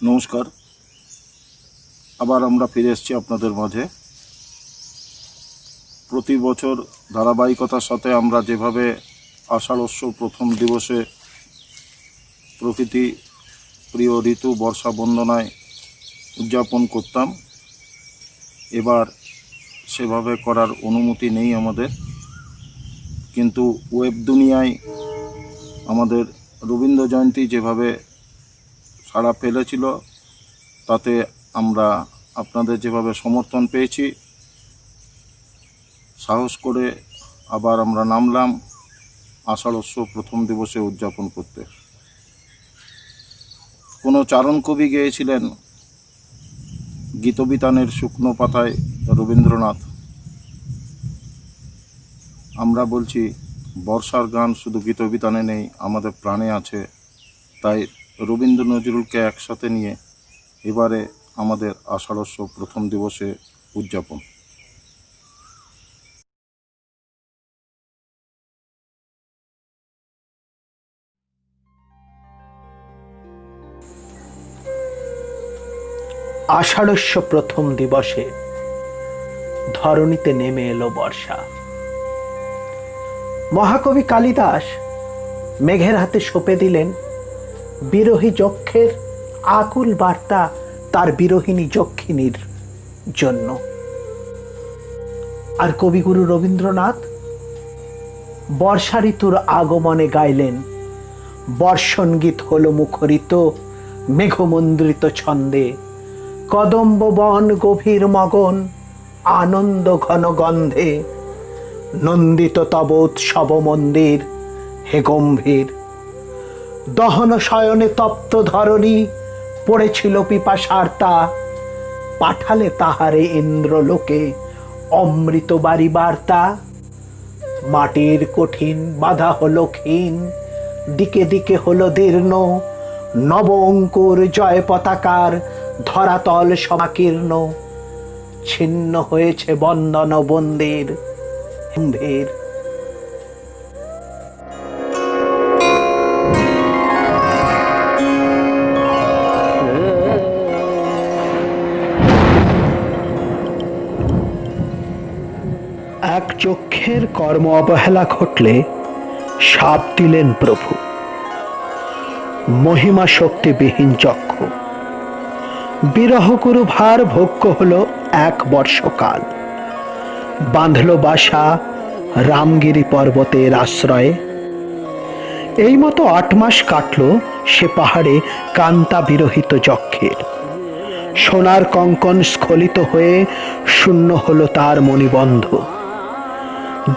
নমস্কার। আবার আমরা ফিরে এসেছি আপনাদের মাঝে। প্রতি বছর ধারাবাহিকতার সাথে আমরা যেভাবে আষাঢ়স্য প্রথম দিবসে প্রকৃতি প্রিয় ঋতু বর্ষা বন্দনায় উদযাপন করতাম, এবার সেভাবে করার অনুমতি নেই আমাদের। কিন্তু ওয়েব দুনিয়ায় আমাদের রবীন্দ্র জয়ন্তী যেভাবে সাড়া ফেলেছিল, তাতে আমরা আপনাদের যেভাবে সমর্থন পেয়েছি, সাহস করে আবার আমরা নামলাম আষাঢ়স্য প্রথম দিবসে উদযাপন করতে। কোনো চারণ কবি গেয়েছিলেন গীতবিতানের শুকনো পাতায় রবীন্দ্রনাথ। আমরা বলছি বর্ষার গান শুধু গীতবিতানে নেই, আমাদের প্রাণে আছে। তাই রবীন্দ্র নজরুলকে একসাথে নিয়ে এবারে আমাদের আষাঢ়স্য প্রথম দিবসে উদযাপন। আষাঢ়স্য প্রথম দিবসে ধরণীতে নেমে এলো বর্ষা। মহাকবি কালিদাস মেঘের হাতে সঁপে দিলেন বিরহী যক্ষের আকুল বার্তা তার বিরোহিনী যক্ষিণীর জন্য। আর কবিগুরু রবীন্দ্রনাথ বর্ষা ঋতুর আগমনে গাইলেন বর্ষণ গীত হলো মুখরিত মেঘমন্দ্রিত ছন্দে, কদম্ব বন গভীর মগন আনন্দ ঘন গন্ধে, নন্দিত তব উৎসব মন্দির হে গম্ভীর। দহন শয়নে তপ্ত ধরণী পড়েছিল পিপাসার্তা, পাঠালে তাহারে ইন্দ্রলোকে অমৃত বাড়ি বার্তা। মাটির কঠিন বাধা হলো ক্ষীণ, দিকে দিকে হলো দীর্ণ, নব অঙ্কুর জয় পতাকার ধরাতল সমাকীর্ণ। ছিন্ন হয়েছে বন্দন বন্দির গম্ভীর। এক চক্ষের কর্ম অবহেলা ঘটলে শাপ দিলেন প্রভু। মহিমা শক্তিবিহীন চক্ষু বিরহগুরু ভার ভোগ্য হলো 1 বর্ষকাল। বাঁধল বাসা রামগিরি পর্বতের আশ্রয়ে। এই মতো 8 মাস কাটল সে পাহাড়ে কান্তা বিরহিত যক্ষের। সোনার কঙ্কন স্খলিত হয়ে শূন্য হলো তার মণিবন্ধ।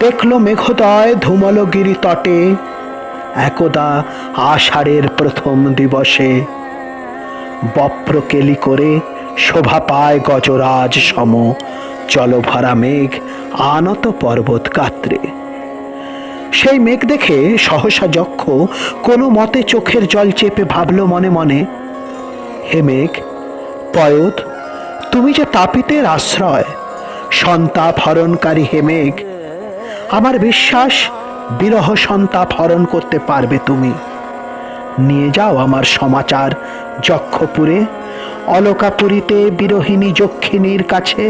দেখল মেঘোদয় ধুমলগিরি তটে একদা আষাঢ়ের প্রথম দিবসে। বপ্রকেলি করে শোভা পায় গজরাজ সম জলভরা মেঘ আনত পর্বত গাত্রে। সেই মেঘ দেখে সহসা যক্ষ কোনো মতে চোখের জল চেপে ভাবল মনে মনে, হে মেঘ পয়দ, তুমি যে তাপিতের আশ্রয়, সন্তাপ হরণকারী হে মেঘ, আমার বিশ্বাস বিরহ সন্তাপ হরণ করতে পারবে তুমি। নিয়ে যাও আমার সমাচার যক্ষপুরে, অলকাপুরীতে বিরহিনী যক্ষিণীর কাছে।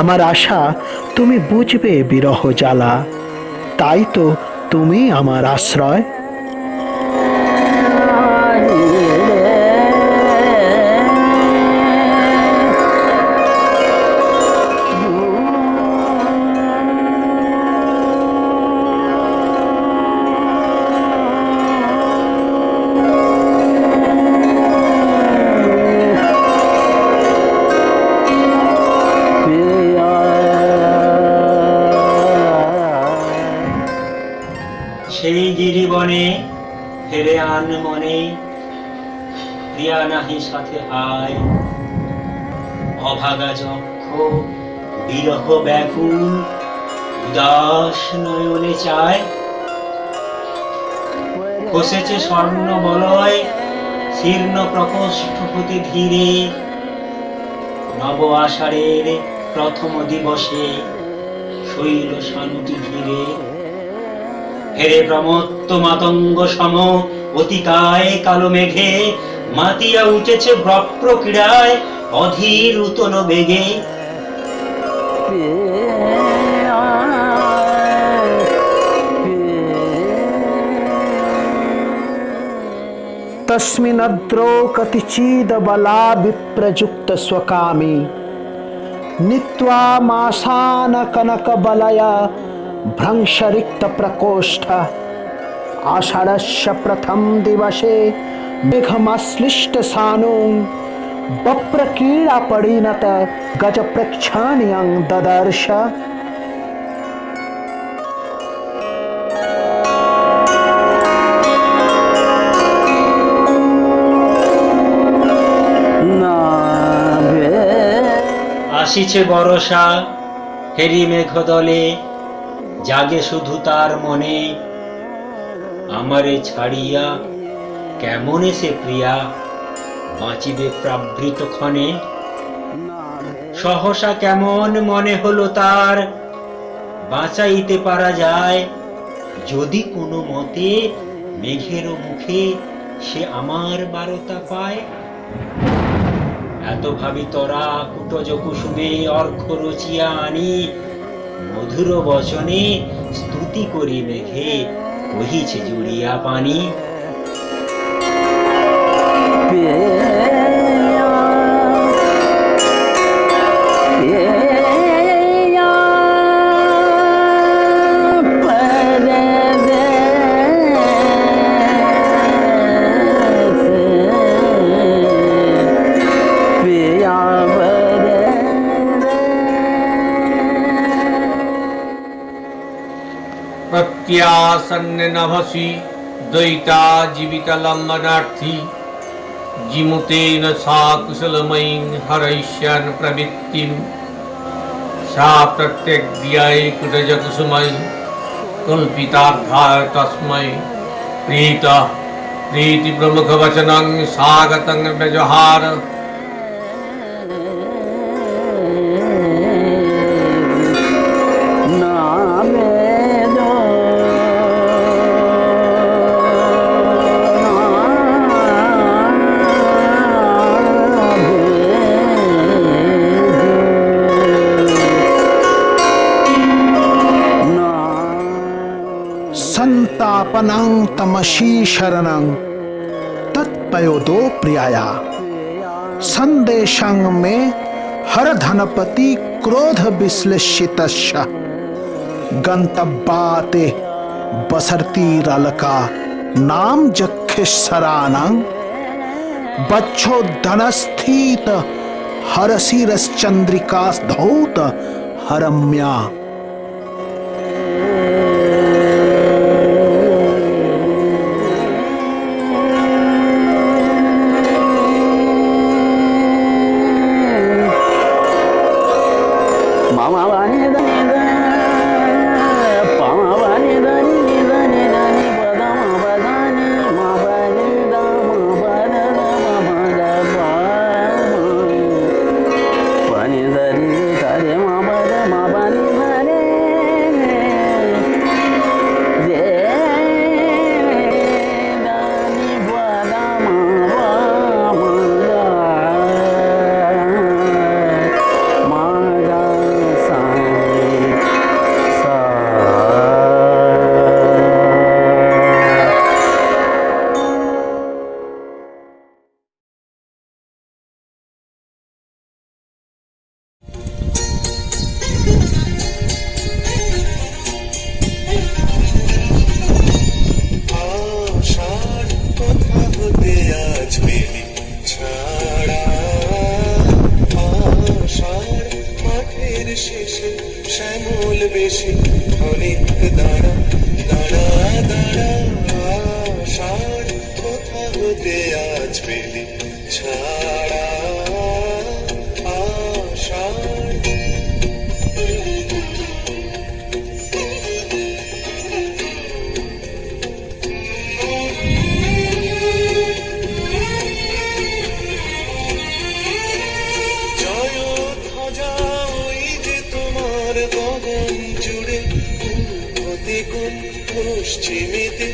আমার আশা তুমি বুঝবে বিরহ জ্বালা, তাই তো তুমি আমার আশ্রয়। সেই গিরিবনে ফেরে আন মনে, প্রিয়া নাহি সাথে হায়। অভাগা যক্ষ বিরহ ব্যাকুল উদাস নয়নে চায়। খসেছে স্বর্ণ বলয় শীর্ণ প্রকোষ্ঠ হতে ধীরে, নব আষাঢ়ের প্রথম দিবসে শৈল শানুটি ঘিরে। হেরে প্রমত্ত মাতঙ্গ সম অতিকায় কালো মেঘে মাতিয়া উঠেছে বক্র ক্রীড়ায় অধীর উতন বেগে। तस्मिन्नद्रौ कतिचिदबला विप्रयुक्त स्वकामी नीत्वा मासान कनकबलया भ्रंशरिक्त प्रकोष्ठ आषाढस्य प्रथम दिवसे मेघमाश्लिष्ट सानुं वप्रकीड़ा परिणत गज प्रेक्षाण्यं ददर्श। আসিছে বরষা হেরি মেঘ দলে, জাগে শুধু তার মনে, আমারে ছাড়িয়া কেমনে সে প্রিয়া বাঁচিবে প্রাবৃত ক্ষণে। সহসা কেমন মনে হলো তার বাঁচাইতে পারা যায়, যদি কোনো মতে মেঘের মুখে সে আমার বারতা পায়। এত ভাবি তরা কুটজ কুসুমে অর্ঘ রচিয়া আনি, মধুর বচনে স্তুতি করি মেঘে বহিছে জুড়িয়া পানি। प्रत्यासन्न नभसि द्वैता जीवित लम्बनार्थी जिमुतेन सा कुशलमयीं हरयिष्यन् प्रवृत्तिं। सा प्रत्यग्र्याय कुटज कुसुमयि कल्पितार्थाय तस्मै प्रीतः प्रीति प्रमुख वचनं स्वागतं व्यवहार। संतापनं तमसी शरणं तत्पयोदो प्रियाया संदेशं में हर धनपति क्रोध विश्लेषितस्य गंतव्याते बसरती रलका नाम जक्षरानं बच्छो धनस्थित हरसिरश्चंद्रिका धौत हरम्या। শ্যামল বেশি অনেক দাঁড়া দাঁড়া দাঁড়া আষাঢ় কোথা হতে আজ পেলি ছাড়া আষাঢ়। পশ্চিমেতে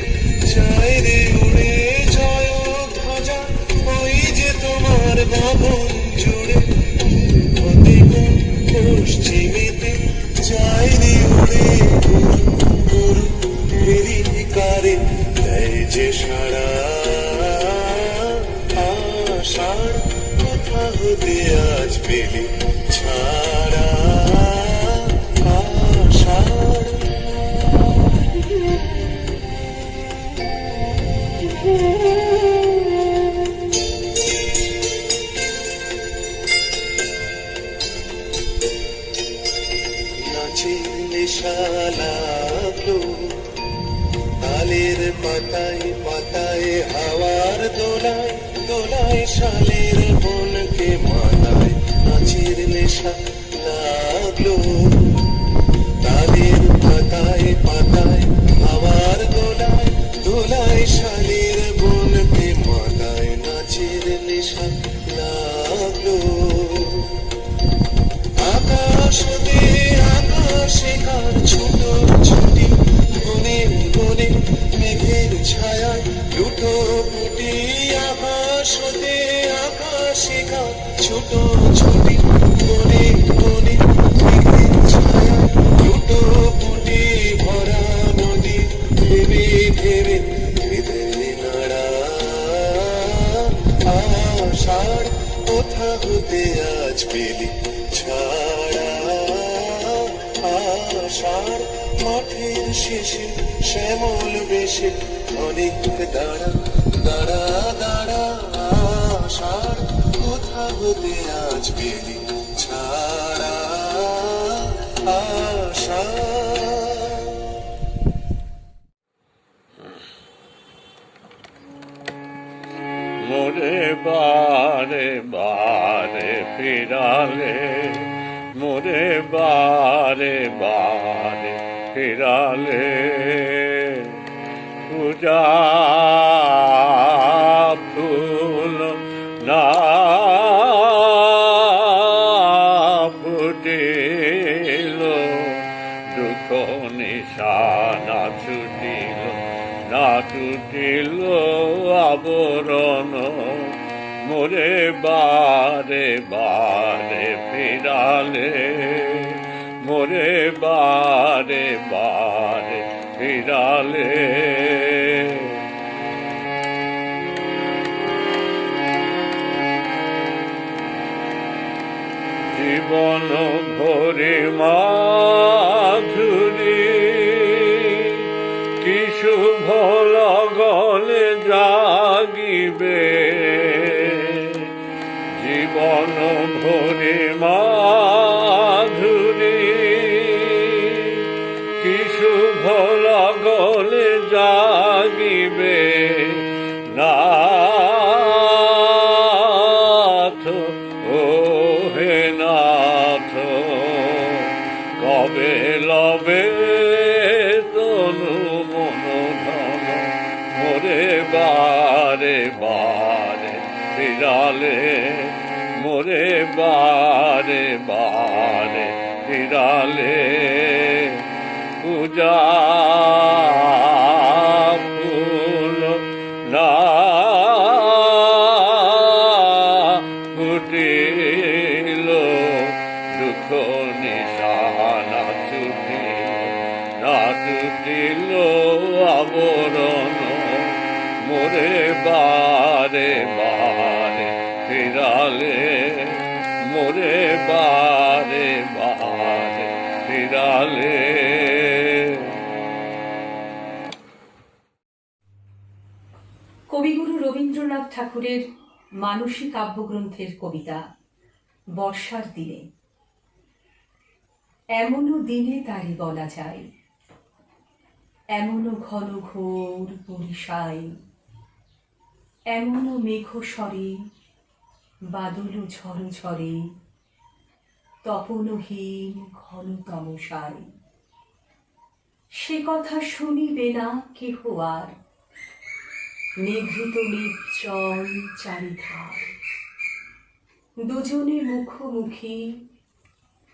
যায় রে উড়ে জয় ধ্বজা ওই যে সারা আষাঢ় কোথা হতে আজ পেলি ছাড়া আষাঢ় নাচিলে শালাগলো তালের পাতায় পাতায় হাওয়ার দোলায় দোলায় শালের বনকে মানায় নাচের নেশা লাগলো তালের পাতায় পাতায় হাওয়ার দোলায় দোলায় শালের বনকে মানায় নাচের নেশা লাগলো আকাশ হতে আকাশে কার ছোট ছুটি বনে বনে মেঘের ছায়ায় লুটো পুটি আকাশ হতে আকাশে কার ছোট ছুটি বনে বনে মেঘের ছায়ায় লুটো পুটি ভরা নদী ভেবে ভেবে ভেবে নাড়া আষাঢ় কোথা হতে আজ পেলি ছাড়া আষাঢ় মাঠের শেষে শ্যামল বেশে অনেক দাঁড়া দাঁড়া দাঁড়া আষাঢ় কোথা হতে আজ পেলি ছাড়া আষাঢ় মোরে বারে বারে ফিরালে মোরে বারে বারে ফিরালে পূজা ফুল না ফুটিল দুঃখ নিশানা ছুটিল না টুটিল আবরণ মোরে বারে বারে ফিরালে মোরে বারে বারে ফিরালে জীবন ভরে মাধুরী কি শুভ লগনে জাগিবে জীবন ভরে মাধুরী কি শুভ লগনে জাগিবে নাথ ও হে নাথ কবে লবে তনু মন ধন মোরে বারে বারে ফিরালে মোরে বারে বারে ফিরালে পূজা ফুল না ফুটিল দুঃখ নিশানা ছুটিল না টুটিল আবরণ মোরে বারে বারে ফিরালে মোরে বারে বারে ফিরালে কবিগুরু রবীন্দ্রনাথ ঠাকুরের মানসী কাব্যগ্রন্থের কবিতা বর্ষার দিনে। এমনও দিনে তারি বলা যায়, এমনও ঘন ঘোর বরিশায়, এমনও মেঘ স্বরে বাদল ঝড় ঝরে, তপনহীন ঘন তমসায়। সে কথা শুনিবে না কেহ আর, নিভৃত নির্জন চারিধার। দুজনে মুখোমুখি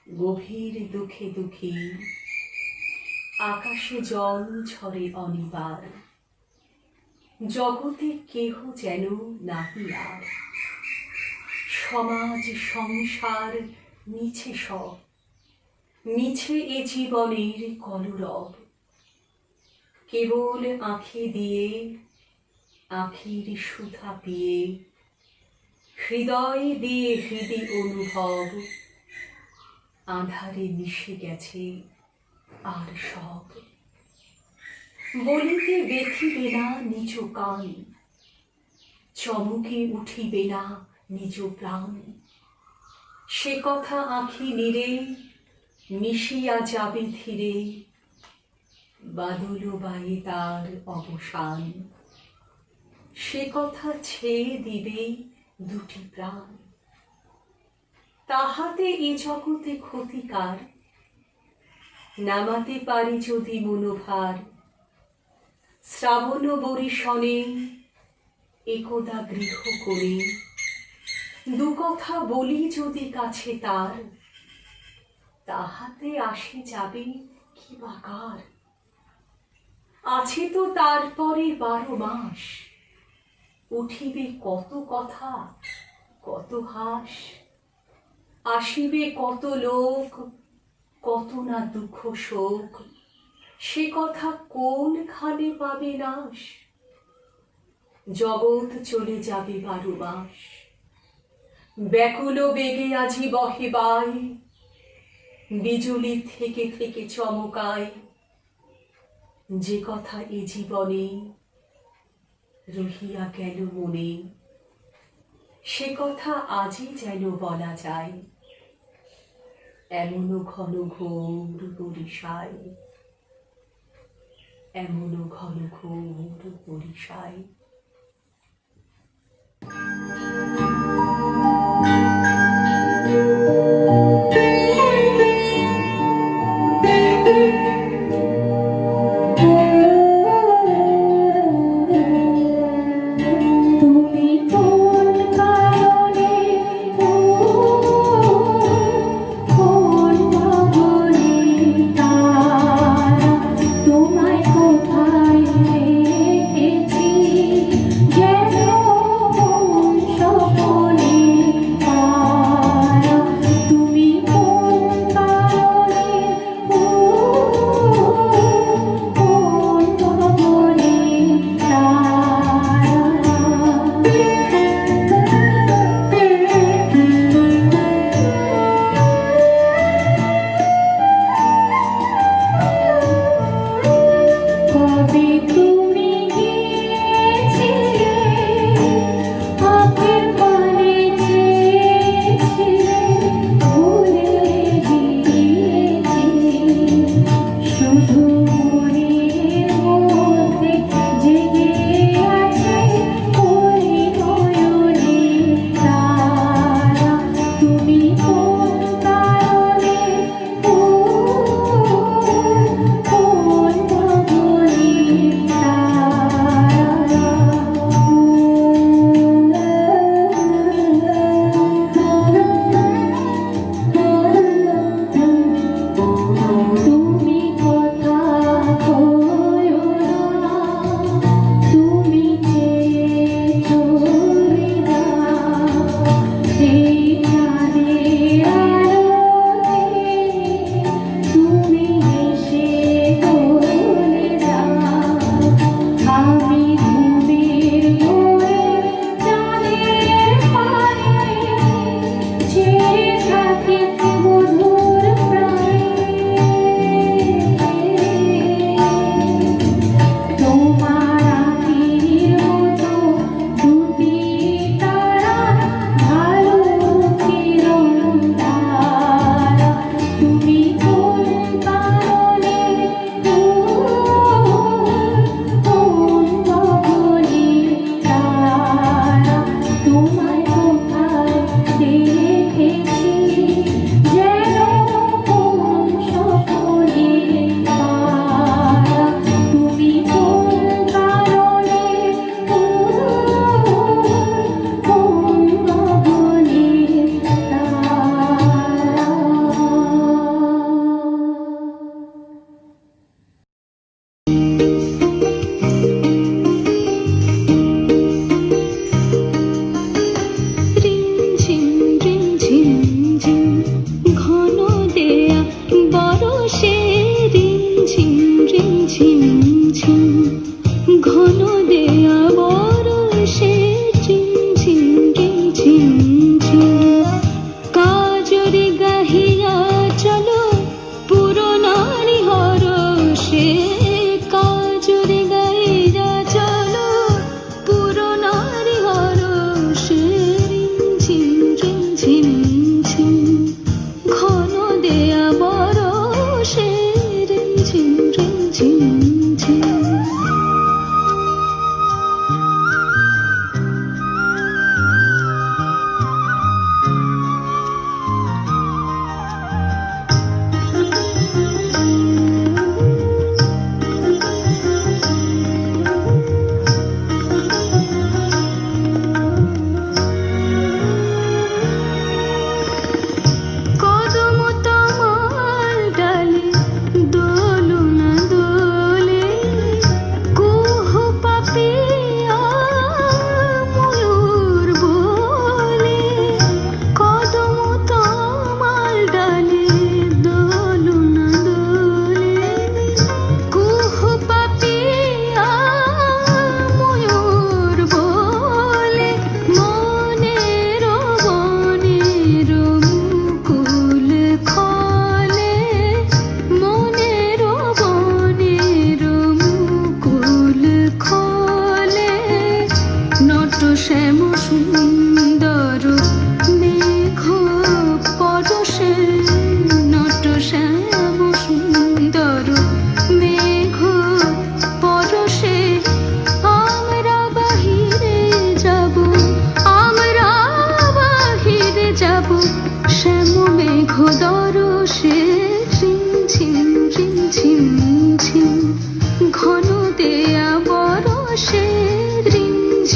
গভীর দুঃখে দুঃখী, আকাশে জল ঝরে অনিবার। জগতে কেহ যেন নাহি আর, সমাজ সংসার মিছে সব, মিছে এ জীবনের কলরব। কেবল আঁখি দিয়ে আখির সুধা পিয়ে হৃদয়ে দিয়ে হৃদি অনুভব আঁধারে মিশে গেছে আর সব। বলিতে ব্যথিবে না নিজ কান, চমকে উঠিবে না নিজ প্রাণ। সে কথা আঁখি নীরে মিশিয়া যাবে ধীরে, বাদল বায়ে তার অবসান। সে কথা ছেয়ে দিবে দুটি প্রাণ। তাহাতে এ জগতে ক্ষতিকার, নামাতে পারি যদি মনোভার। শ্রাবণ বরিশনে একদা গৃহ করে, দু কথা বলি যদি কাছে তার, তাহাতে আসে যাবে কি বাকার। আছে তো তারপরে 12 মাস, উঠিবে কত কথা কত হাস। আসিবে কত লোক, কত না দুঃখ শোক, সে কথা কোনখানে পাবে নাশ। জগৎ চলে যাবে 12 মাস, ব্যাকুল বেগে আজি বহে বাই। বিজুলি থেকে থেকে চমকায়, যে কথা এ জীবনে রহিয়া গেল মনে, সে কথা আজই যেন বলা যায়। এমন ঘন ঘোর বরিশায়, এমন ঘন ঘোর বরিশায়। তুমি কোন কারণে কোন গগনে তারা তোমায় কোথায় রেখেছি।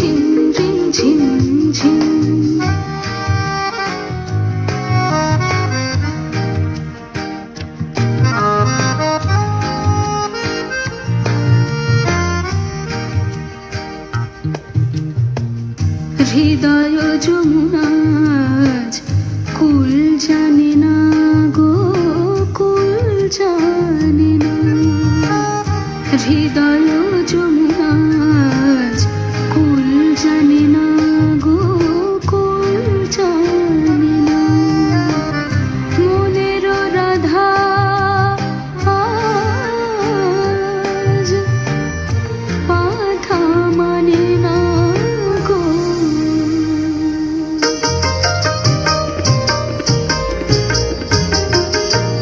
ঝিম রিম ঝিম ঝিম হৃদয় যমুনাজ কুল জানে না গো কুল জানে না হৃদয় যমুনাজ কুল জানে না গো কুল জানে না মনের রাধা আজ বাধা মানে না গো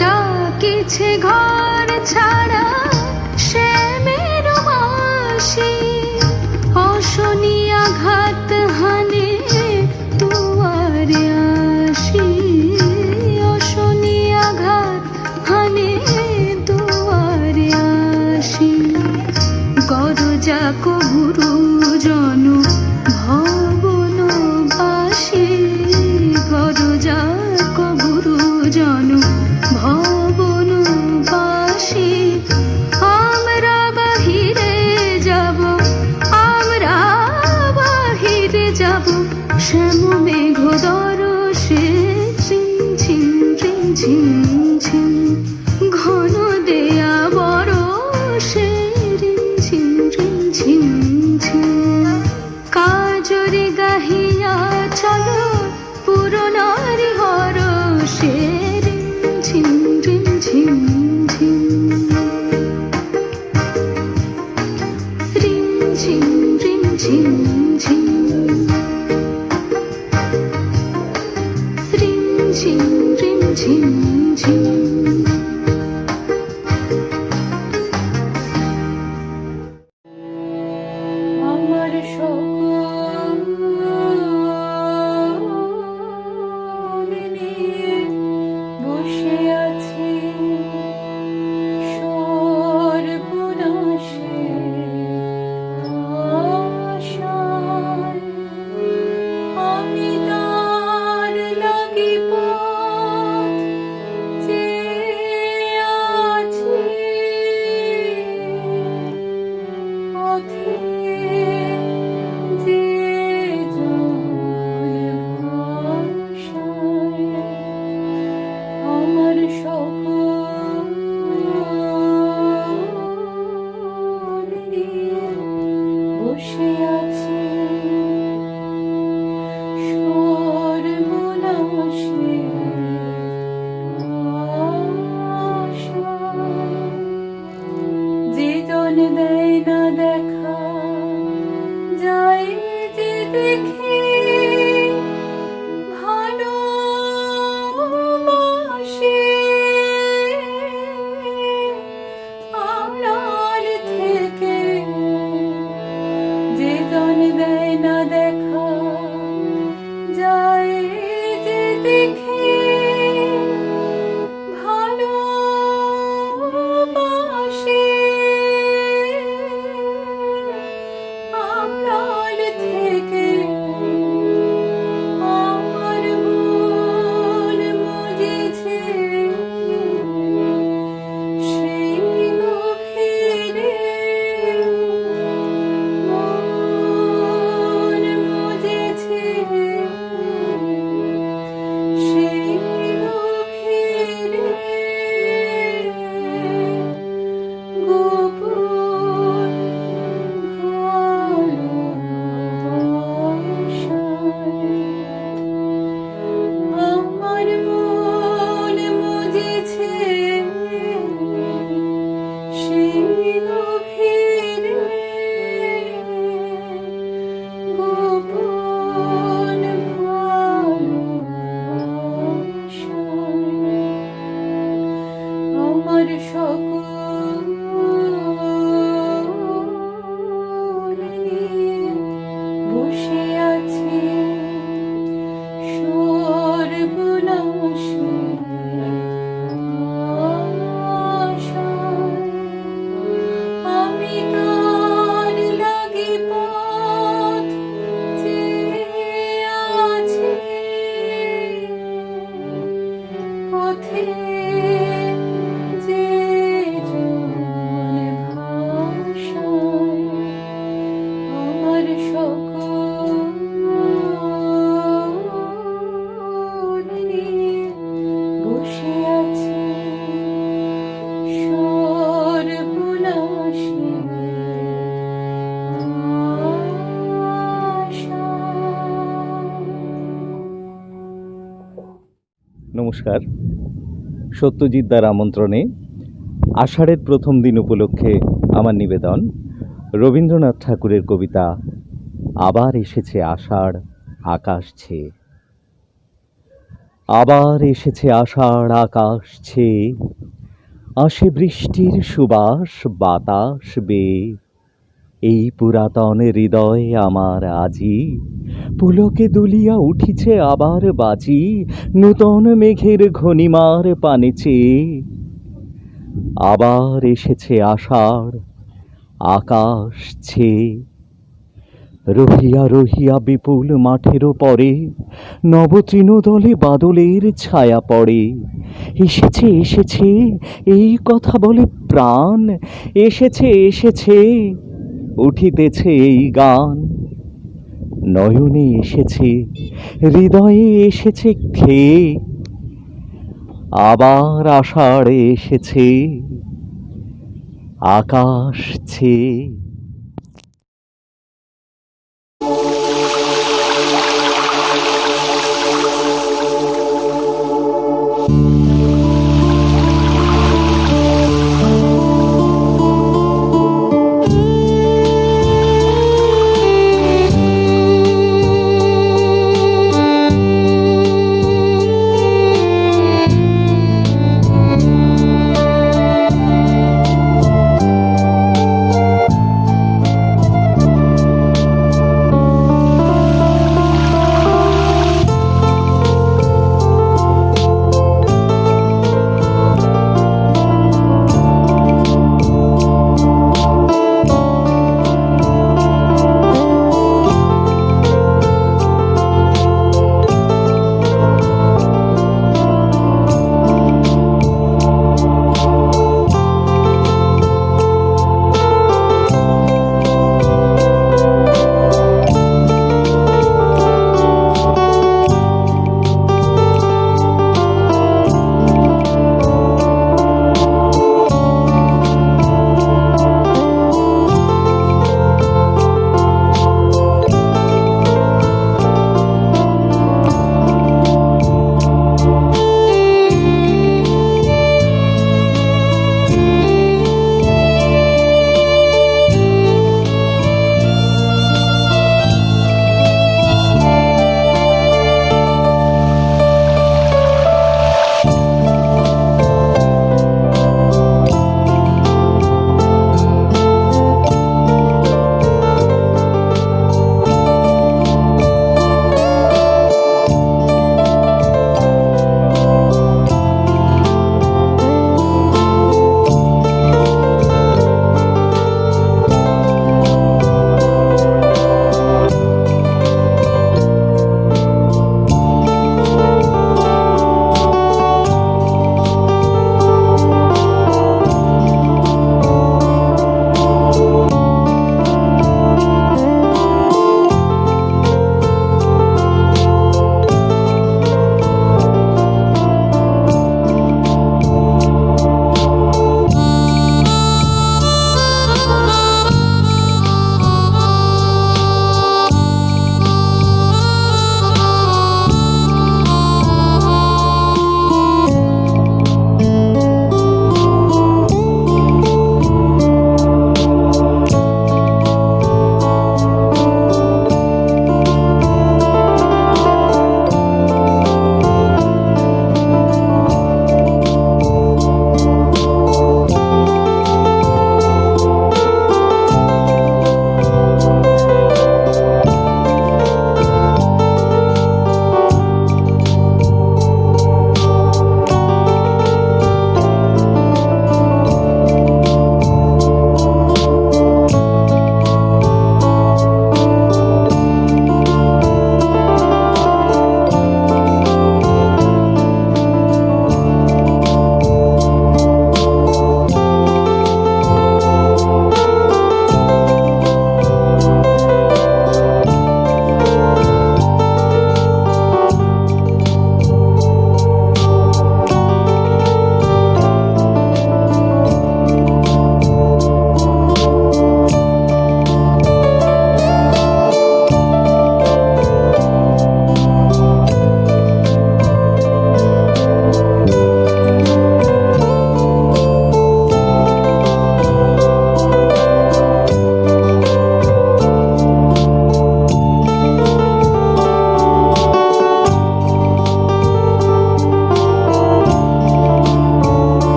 ডাকিছে ঘর ছাড়া শ্যামের বাঁশি অশনি আঘাত হানে দুয়ারে আসি অশনি আঘাত হানে দুয়ারে আসি গরজা কবুরু জন ভবন বাসী গরজা কবুরু জন ভবন বাসী আমরা বাহিরে যাব আমরা বাহিরে যাব শ্যাম মেঘ দরসে ঝিম ঝিম ঝিম ঝিম ঝিম ঘন দেয়া বরসে রিম ঝিম রিম ঝিম ঝিম কাজরে গাহিয়া চলো পুরনারি হরসে রিম ঝিম রিম ঝিম ঝিম রিম ঝিম রিম ঝিম ঝিম রিম ঝিম রিম ঝিম ঝিম আমার সকল নিয়ে বসে আছি সর্বনাশে আশায় আমি তার লাগি পথ চেয়ে আছি পথে যে জল ভাসায় আমার সকল নিয়ে বসে আছি সর্বনাশে আশায় যে জন দেয় না দেখা যায় যে দেখে ভালোবাসে আড়াল থেকে যে জন দেয় না দেখা যায় যে দেখে ভালোবাসে আড়াল থেকে আমার মন মজেছে সেই গভীরে মন মজেছে সেই গভীরে গোপন ভালোবাসায় আমার মন মজেছে সেই গভীরে গোপন ভালোবাসায় আমার সকল নিয়ে বসে আছি সর্বনাশে আশায় আমি তার লাগি পথ নমস্কার। সত্যজিৎ দার আমন্ত্রণে আষাঢ়ের প্রথম দিন উপলক্ষে আমার নিবেদন রবীন্দ্রনাথ ঠাকুরের কবিতা আবার এসেছে আষাঢ় আকাশ ছেয়ে। আবার এসেছে আষাঢ় আকাশ ছেয়ে, আসে বৃষ্টির সুবাস বাতাস বেয়ে। এই পুরাতন হৃদয় আমার আজি পুলকে দুলিয়া উঠিছে আবার বাজি, নূতন মেঘের ঘনিমার পানে চেয়ে। আবার এসেছে আষাঢ় আকাশ ছেয়ে। রহিয়া রহিয়া বিপুল মাঠেরও পরে নবতৃণদলে বাদলের ছায়া পড়ে। এসেছে এসেছে এই কথা বলে প্রাণ, এসেছে এসেছে উঠিতেছে এই গান। নয়নে এসেছে হৃদয়ে এসেছে খেয়ে, আবার আষাঢ়ে এসেছে আকাশ ছেয়ে।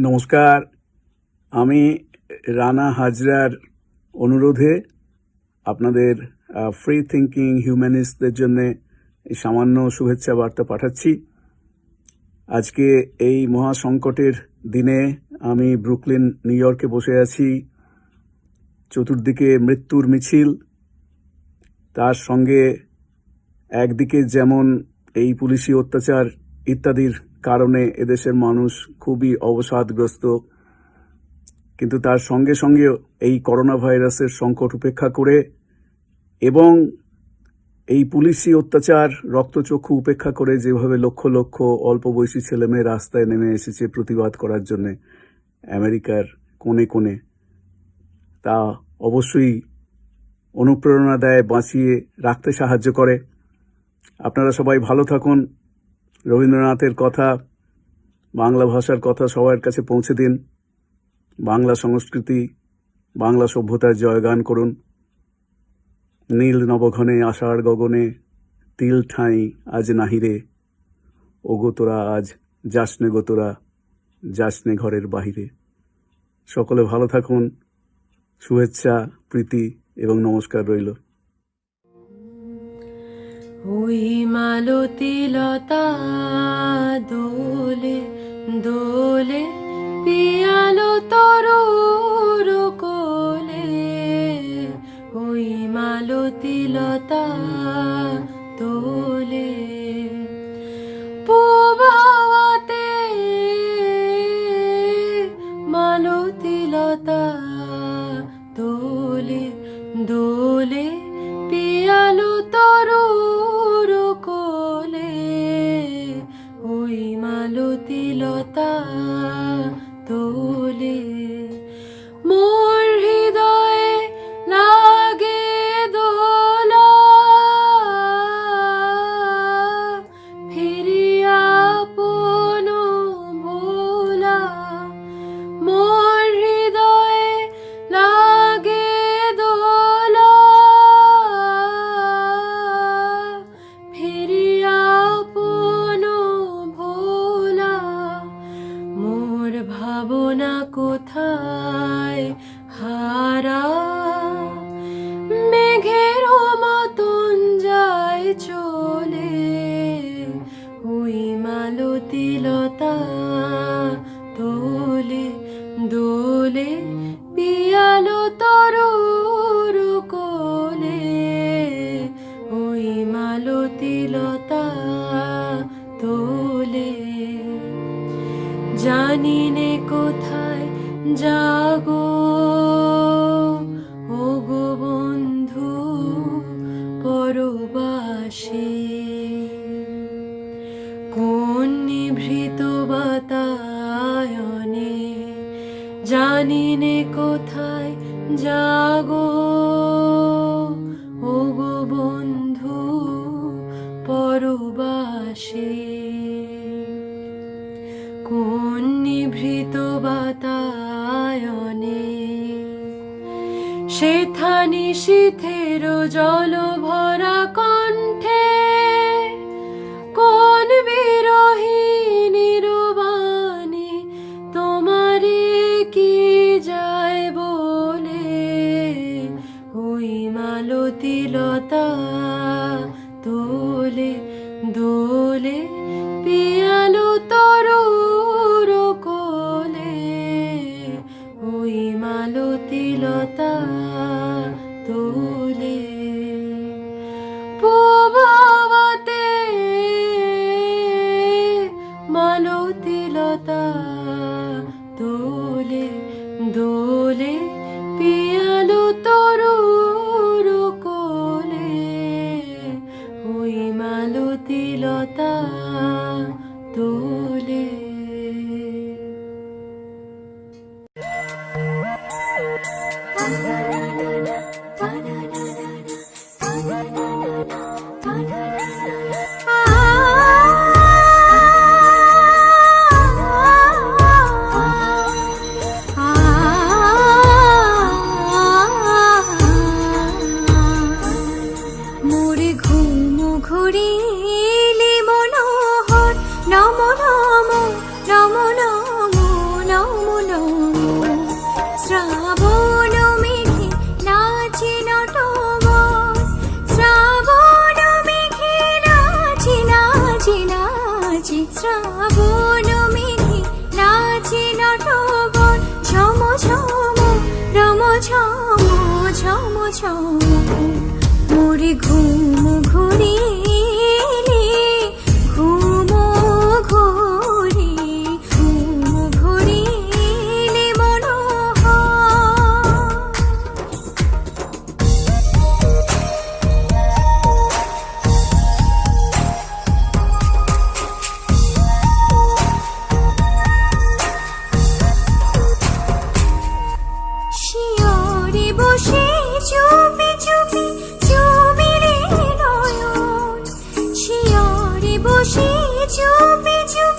নমস্কার, আমি রানা হাজরার অনুরোধে আপনাদের ফ্রি থিঙ্কিং হিউম্যানিস্টদের জন্য এই সামান্য শুভেচ্ছা বার্তা পাঠাচ্ছি। আজকে এই মহাসংকটের দিনে আমি ব্রুকলিন নিউ ইয়র্কে বসে আছি। চতুর্দিকে মৃত্যুর মিছিল, তার সঙ্গে একদিকে যেমন এই পুলিশি অত্যাচার ইত্যাদির কারণে এদেশের মানুষ খুবই অবসাদগ্রস্ত, কিন্তু তার সঙ্গে সঙ্গে এই করোনা ভাইরাসের সংকট উপেক্ষা করে এবং এই পুলিশি অত্যাচার রক্তচক্ষু উপেক্ষা করে যেভাবে লক্ষ লক্ষ অল্প বয়সী ছেলেমেয়ে রাস্তায় নেমে এসেছে প্রতিবাদ করার জন্য আমেরিকার কোণে কোণে, তা অবশ্যই অনুপ্রেরণা দেয়, বাঁচিয়ে রাখতে সাহায্য করে। আপনারা সবাই ভালো থাকুন। রবীন্দ্রনাথের কথা, বাংলা ভাষার কথা সবার কাছে পৌঁছে দিন। বাংলা সংস্কৃতি, বাংলা সভ্যতার জয়গান করুন। নীল নবঘনে আষাঢ় গগনে তিল ঠাঁই আজ নাহিরে, ওগো তোরা আজ যাসনে গো তোরা, যাসনে ঘরের বাহিরে। সকলে ভালো থাকুন। শুভেচ্ছা, প্রীতি এবং নমস্কার রইল। ওই মালতী লতা দোলে দোলে পিয়ালো তরুর কোলে, ওই মালতী লতা দোলে পূব হাওয়াতে মালতী লতা দোলে দোলে পিয়ালো তরুর কোলে, ওই মালতী লতা দোলে মোর হৃদয়ে লাগে দোলা, ফিরিয়া আপন ভোলা, মোর হৃদয়ে লাগে দোলা, ফিরিয়া আপন ভোলা, মোর ভাবনা কোথায় হারা, মেঘের মতন যায় চলে, ওই মালতী লতা দোলে দোলে পিয়ালো তরুর কোলে, ওই মালতী লতা দোলে। জানি নে কোথায় যাগো ওগো বন্ধু পরবাসে, কোন নিভৃত বাতায়নে, জানি নে কোথায় যাগো ওগো বন্ধু পরবাসে, কোন নিভৃত বাতায়নে, সেথানি শীথের জল ভরা কণ্ঠে, কোন বিরহিণীর বাণী তোমারে কি যায় বলে, ওই মালতী লতা দোলে দোলে পিয়ালো তরুর কোলে, ওই মালতী লতা দোলে পূব হাওয়াতে মালতী লতা দোলে দোলে পিয়ালো তরুর কোলে, ওই মালতী লতা দোলে। মোরে ঘুম ঘুরিলে মনোহর, নম নম নম নম নম মোরে ঘুম ঘুরিলে ঘুম ঘুরি ঘুম ঘুরিলে মনোহর শিয়রে বসে চুপি চুপি চুবিলে নয়ন শিয়রে বসে চুপি চুপি